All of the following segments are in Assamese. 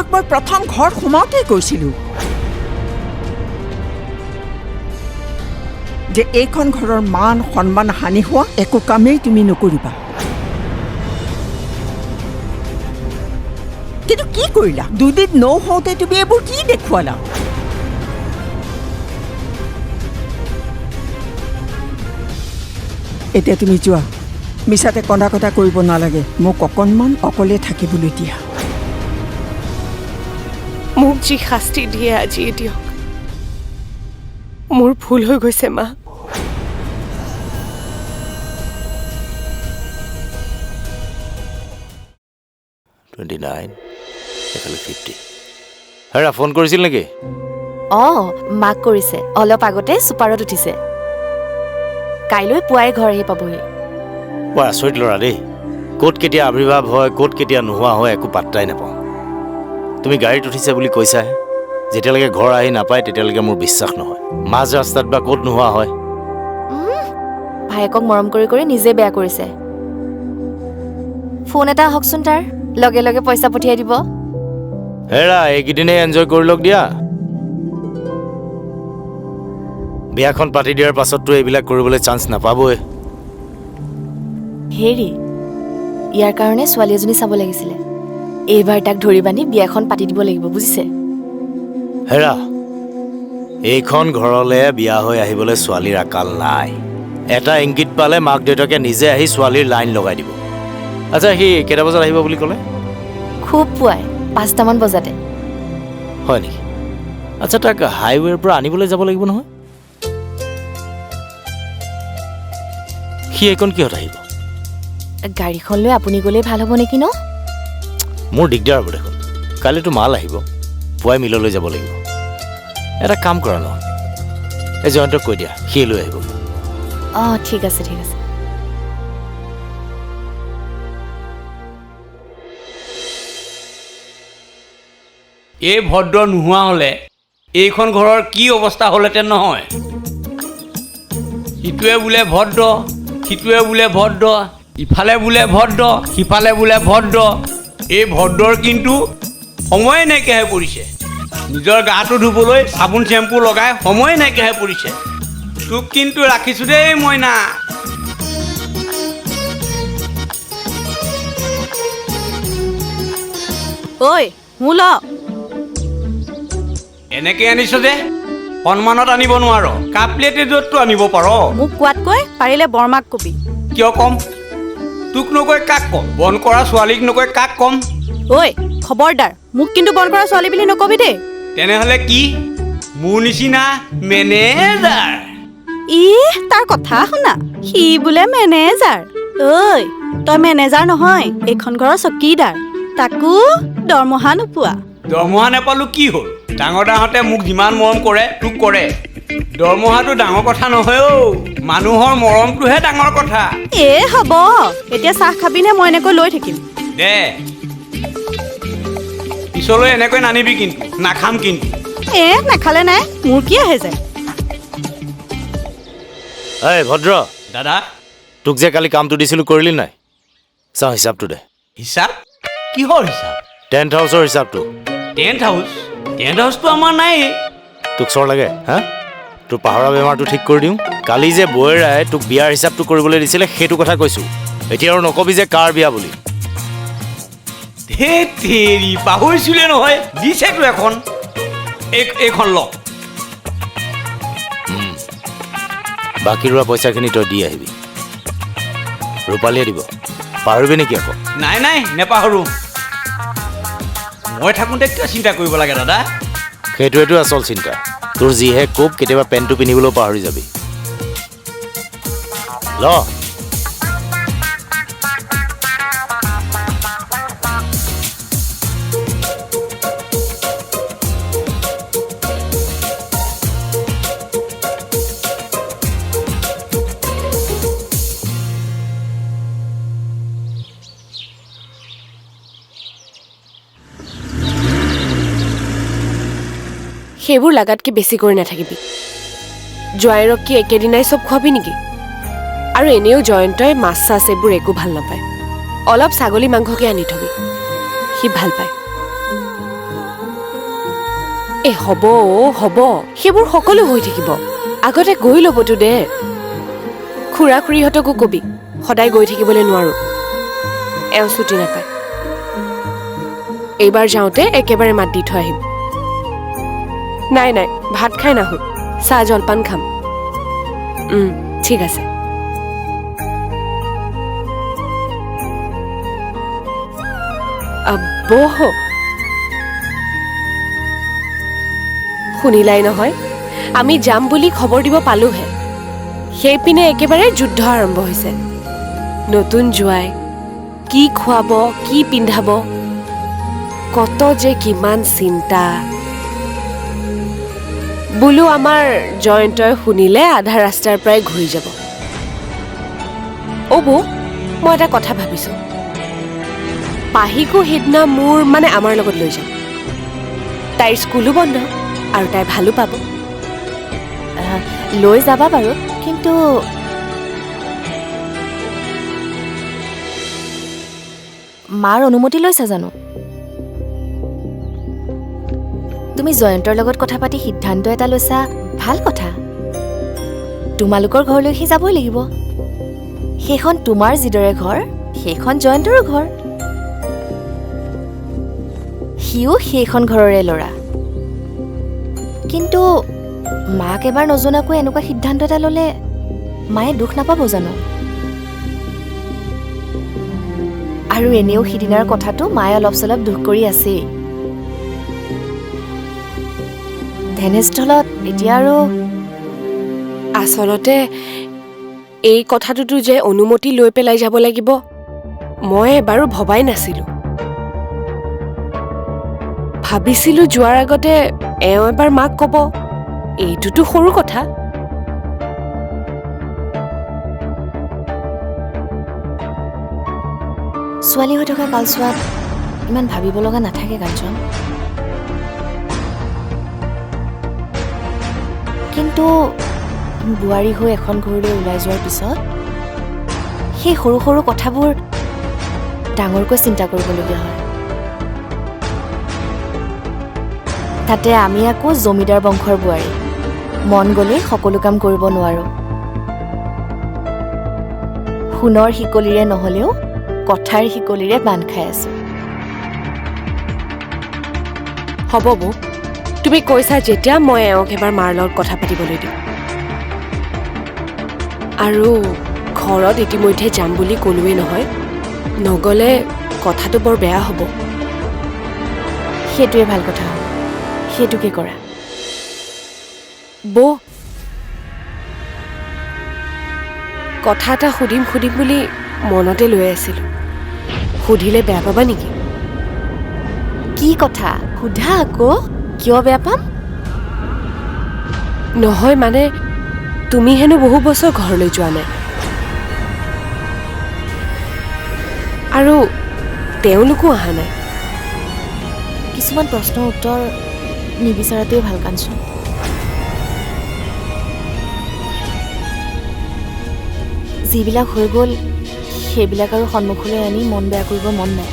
তোমাক মই প্ৰথম ঘৰ সোমাওঁতেই কৈছিলোঁ যে এইখন ঘৰৰ মান সন্মান হানি হোৱা একো কামেই তুমি নকৰিবা। কিন্তু কি কৰিলা? দুদিন নহওঁতে তুমি এইবোৰ কি দেখুৱালা? এতিয়া তুমি যোৱা, মিছাতে কন্দা কটা কৰিব নালাগে। মোক অকণমান অকলে থাকিবলৈ দিয়া। মোক যি শাস্তি দিয়ে আজি দিয়ক। মোৰ ভুল হৈ গৈছে মা। হেৰা ফোন কৰিছিল নেকি? মাক কৰিছে, অলপ আগতে ছুপাৰত উঠিছে। কাইলৈ পুৱাই ঘৰ আহি পাবহি। বৰ আচৰিত ল'ৰা দেই। ক'ত কেতিয়া আৱিৰ্ভাৱ হয়, ক'ত কেতিয়া নোহোৱা হয়, একো পাত্তাই নাপাওঁ। তুমি গাড়ীত উঠিছে বুলি কৈছাহে। যেতিয়ালৈকে ঘৰ আহি নাপায় তেতিয়ালৈকে মোৰ বিশ্বাস নহয়। মাজ ৰাস্তাত বা ক'ত নোহোৱা হয়। ভায়েকক মৰম কৰি কৰি নিজে বেয়া কৰিছে। ফোন এটা আহকচোন তাৰ, লগে লগে পইচা পঠিয়াই দিব। হেৰা এইকেইদিনেই এনজয় কৰি লওক দিয়া। বিয়াখন পাতি দিয়াৰ পাছততো এইবিলাক কৰিবলৈ চান্স নাপাবই। হেৰি, ইয়াৰ কাৰণে ছোৱালী এজনী চাব লাগিছিলে। এইবাৰ তাক ধৰি বান্ধি বিয়াখন পাতি দিব লাগিব, বুজিছে? হেৰা, এইখন ঘৰলৈ বিয়া হৈ আহিবলৈ ছোৱালীৰ আকাল নাই। এটা ইংগিত পালে মাক দেউতাকে নিজে আহি ছোৱালীৰ লাইন লগাই দিব। আচ্ছা, সি কেইটা বজাত আহিব বুলি ক'লে? খুব পুৱাই 5টামান বজাতে। হয় নেকি? আচ্ছা, তাক হাইৱেৰ পৰা আনিবলৈ যাব লাগিব নহয়। সি এইকণ কিহত আহিব? গাড়ীখন লৈ আপুনি গ'লেই ভাল হ'ব নেকি ন? মোৰ দিগদাৰ হ'ব দেখোন। কাইলৈতো মাল আহিব, পুৱাই মিললৈ যাব লাগিব। এটা কাম কৰা ন, এই জয়ন্তক কৈ দিয়া, সি লৈ আহিব। ঠিক আছে ঠিক আছে। এই ভদ্ৰ নোহোৱা হ'লে এইখন ঘৰৰ কি অৱস্থা হ'লহেঁতেন নহয়। ইটোৱে বোলে ভদ্ৰ, সিটোৱে বোলে ভদ্ৰ, ইফালে বোলে ভদ্ৰ, সিফালে বোলে ভদ্ৰ। এই ভদ্ৰৰ কিন্তু সময়ে নাইকিয়া হৈ পৰিছে। নিজৰ গাটো ধুবলৈ চাবোন চেম্পু লগাই সময়ে নাইকিয়া হৈ পৰিছে। তোক কিন্তু ৰাখিছোঁ দেই মইনা। ঐ মোৰ ল। এনেকৈ আনিছ যে সন্মানত আনিব নোৱাৰ, কাপ প্লেট এযোৰতো আনিব পাৰ। মোক কোৱাতকৈ পাৰিলে বৰমাক কবি। কিয় কম? তোক নকৈ কাক কম? বন কৰা ছোৱালীক নকৈ কাক কম? ঐ খবৰদাৰ, মোক কিন্তু বন কৰা ছোৱালী বুলি নকবি দেই। তেনেহ'লে কি? মোৰ নিচিনা মেনেজাৰ? তাৰ কথা শুনা, সি বোলে মেনেজাৰ। ঐ তই মেনেজাৰ নহয়, এইখন ঘৰৰ চকীদাৰ, তাকো দৰমহা নোপোৱা। দৰমহা নাপালো কি হ'ল? ডাঙৰ ডাঙৰতে মোক যিমান মৰম কৰে তোক কৰে। দৰমহাটো ডাঙৰ কথা নহয় অ', মানুহৰ মৰমটোহে ডাঙৰ কথা। হ'ব, এতিয়া চাহ খাবিনে মই এনেকৈ লৈ থাকিম? দে, পিছলৈ এনেকৈ নানিবি কিন্তু, নাখাম কিন্তু। নাখালে নাই, মোৰ কি আহে যায়। এই ভদ্ৰ দাদা, তোক যে কালি কামটো দিছিলোঁ কৰিলি নাই? চাওঁ হিচাপটো দে। হিচাপ? কিহৰ হিচাপ? টেণ্ট হাউচৰ হিচাপটো। Tent house? টেণ্ট হাউচটো আমাৰ নাই। তোক চৰ লাগে হা? তোৰ পাহৰা বেমাৰটো ঠিক কৰি দিওঁ। কালি যে বৌৰাই তোক বিয়াৰ হিচাপটো কৰিবলৈ দিছিলে সেইটো কথা কৈছোঁ। এতিয়া আৰু নকবি যে কাৰ বিয়া বুলি। ধেৎ তেৰি, পাহৰিছিলে নহয়। দিছেতো এখন, এইখন ল। বাকী ৰোৱা পইচাখিনি তই দি আহিবি। ৰূপালীয়ে দিব, পাহৰিবি নেকি আকৌ? নাই নাই, নেপাহৰোঁ। মই থাকোঁতে কিয় চিন্তা কৰিব লাগে দাদা? সেইটোৱেতো আচল চিন্তা। তোৰ যিহে কোব, কেতিয়াবা পেণ্টটো পিন্ধিবলৈও পাহৰি যাবি। ল। সেইবোৰ লাগাতকৈ বেছি কৰি নাথাকিবি। জয়ৰক কি একেদিনাই চব খুৱাবি নেকি? আৰু এনেও জয়ন্তই মাছ চাছ এইবোৰ একো ভাল নাপায়। অলপ ছাগলী মাংসকে আনি থবি, সি ভাল পায়। হ'ব হ'ব সেইবোৰ সকলো হৈ থাকিব আগতে গৈ ল'বতো দে খুৰা খুৰীহঁতকো কবি সদায় গৈ থাকিবলৈ নোৱাৰো এওঁ ছুটি নাপায় এইবাৰ যাওঁতে একেবাৰে মাত দি থৈ আহিম নাই নাই ভাত খাই নাহো চাহ জলপান খাম ঠিক আছে বহ শুনিলাই নহয় আমি যাম বুলি খবৰ দিব পালোহে সেইপিনে একেবাৰে যুদ্ধ আৰম্ভ হৈছে নতুন জোৱাই কি খুৱাব কি পিন্ধাব কত যে কিমান চিন্তা বোলো আমাৰ জয়ন্তই শুনিলে আধা ৰাস্তাৰ পৰাই ঘূৰি যাব বৌ মই এটা কথা ভাবিছো পাহিকো সেইদিনা মোৰ মানে আমাৰ লগত লৈ যাম তাইৰ স্কুলো বন্ধ আৰু তাই ভালো পাব লৈ যাবা বাৰু কিন্তু মাৰ অনুমতি লৈছা জানো তুমি জয়ন্তৰ লগত কথা পাতি সিদ্ধান্ত এটা লৈছা ভাল কথা তোমালোকৰ ঘৰলৈ সি যাবই লাগিব সেইখন তোমাৰ যিদৰে ঘৰ সেইখন জয়ন্তৰো ঘৰ সিও সেইখন ঘৰৰে ল'ৰা কিন্তু মাক এবাৰ নজনাকৈ এনেকুৱা সিদ্ধান্ত এটা ল'লে মায়ে দুখ নাপাব জানো আৰু এনেও সিদিনাৰ কথাটো মায়ে অলপ চলপ দুখ কৰি আছেই তেনেস্থলত এতিয়া আৰু আচলতে এই কথাটোতো যে অনুমতি লৈ পেলাই যাব লাগিব মই এবাৰো ভবাই নাছিলো ভাবিছিলো যোৱাৰ আগতে এওঁ এবাৰ মাক ক'ব এইটোতো সৰু কথা ছোৱালী হৈ থকা কালচোৱাত ইমান ভাবিব লগা নাথাকে কাঞ্চন কিন্তু বোৱাৰী হৈ এখন ঘৰলৈ ওলাই যোৱাৰ পিছত সেই সৰু সৰু কথাবোৰ ডাঙৰকৈ চিন্তা কৰিবলগীয়া হয় তাতে আমি আকৌ জমিদাৰ বংশৰ বোৱাৰী মন গ'লেই সকলো কাম কৰিব নোৱাৰো সোণৰ শিকলিৰে নহলেও কথাৰ শিকলিৰে বান্ধ খাই আছো হ'ব বৌ তুমি কৈছা যেতিয়া মই এওঁক এবাৰ মাৰ লগত কথা পাতিবলৈ দিম আৰু ঘৰত ইতিমধ্যে যাম বুলি ক'লোৱেই নহয় নগ'লে কথাটো বৰ বেয়া হ'ব সেইটোৱে ভাল কথা হ'ব সেইটোকে কৰা বৌ কথা এটা সুধিম বুলি মনতে লৈ আছিলো সুধিলে বেয়া পাবা নেকি কি কথা সোধা আকৌ কিয় বেয়া পাম নহয় মানে তুমি হেনো বহু বছৰ ঘৰলৈ যোৱা নাই আৰু তেওঁলোকো অহা নাই কিছুমান প্ৰশ্নৰ উত্তৰ নিবিচাৰাটোৱে ভাল কাঞ্চন যিবিলাক হৈ গ'ল সেইবিলাক আৰু সন্মুখলৈ আনি মন বেয়া কৰিব মন নাই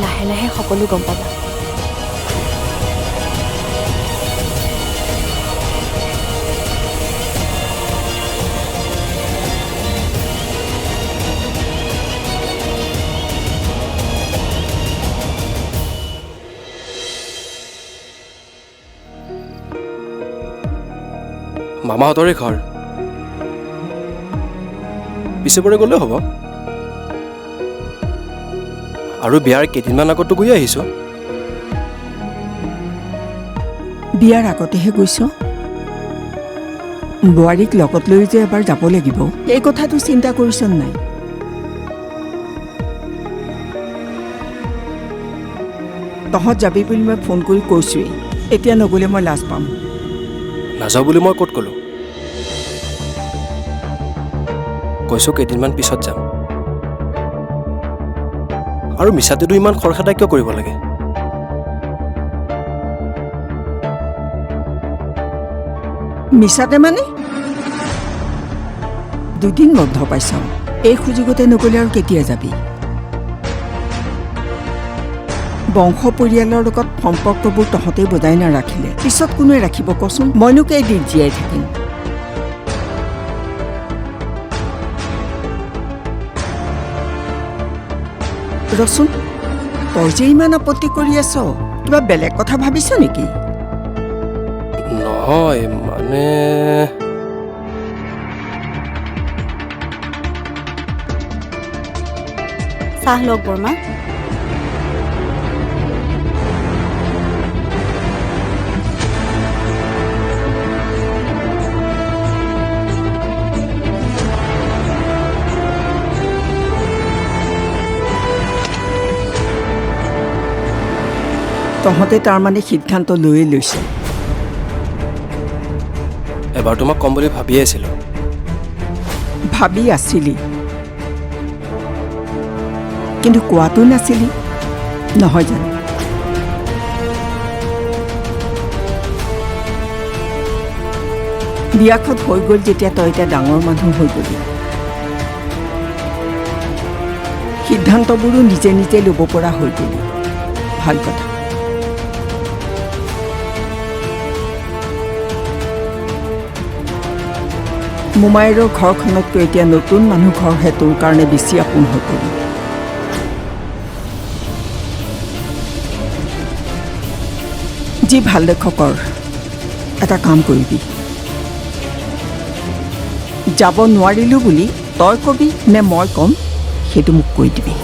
লাহে লাহে সকলো গম পাবা মামাহঁতৰে ঘৰ পিছে পৰে গ'লেও হ'ব আৰু বিয়াৰ কেইদিনমান আগতো গৈ আহিছোঁ বিয়াৰ আগতেহে গৈছ বোৱাৰীক লগত লৈ যে এবাৰ যাব লাগিব এই কথাটো চিন্তা কৰিছ নাই তহঁত যাবি বুলি মই ফোন কৰি কৈছোৱেই এতিয়া নগ'লে মই লাজ পাম নাযাওঁ বুলি মই ক'ত ক'লোঁ কৈছোঁ কেইদিনমান পিছত যাম আৰু মিছাতেতো ইমান খৰখেদা কিয় কৰিব লাগে মিছাতে মানে দুদিন বন্ধ পাইছ এই সুযোগতে নগ'লে আৰু কেতিয়া যাবি বংশ পৰিয়ালৰ লগত সম্পৰ্কবোৰ তহঁতেই বজাই নাৰাখিলে পিছত কোনোৱে ৰাখিব কচোন মইনো কেইদিন জীয়াই থাকিম ৰচোন তই যে ইমান আপত্তি কৰি আছ কিবা বেলেগ কথা ভাবিছ নেকি নহয় মানে চাহ লওক বৰমা তহঁতে তাৰমানে সিদ্ধান্ত লৈয়ে লৈছ এবাৰ তোমাক ক'ম বুলি ভাবিয়ে আছিলোঁ ভাবি আছিলি কিন্তু কোৱাটো নাছিলি নহয় জানো বিয়াখন হৈ গ'ল যেতিয়া তই এতিয়া ডাঙৰ মানুহ হৈ গ'লি সিদ্ধান্তবোৰো নিজে নিজে ল'ব পৰা হৈ গ'লি ভাল কথা মোমায়েৰৰ ঘৰখনতকৈ এতিয়া নতুন মানুহ ঘৰহে তোৰ কাৰণে বেছি আপোন হৈ গ'ল যি ভাল দেখ কৰ এটা কাম কৰিবি যাব নোৱাৰিলোঁ বুলি তই কবি নে মই ক'ম সেইটো মোক কৈ দিবি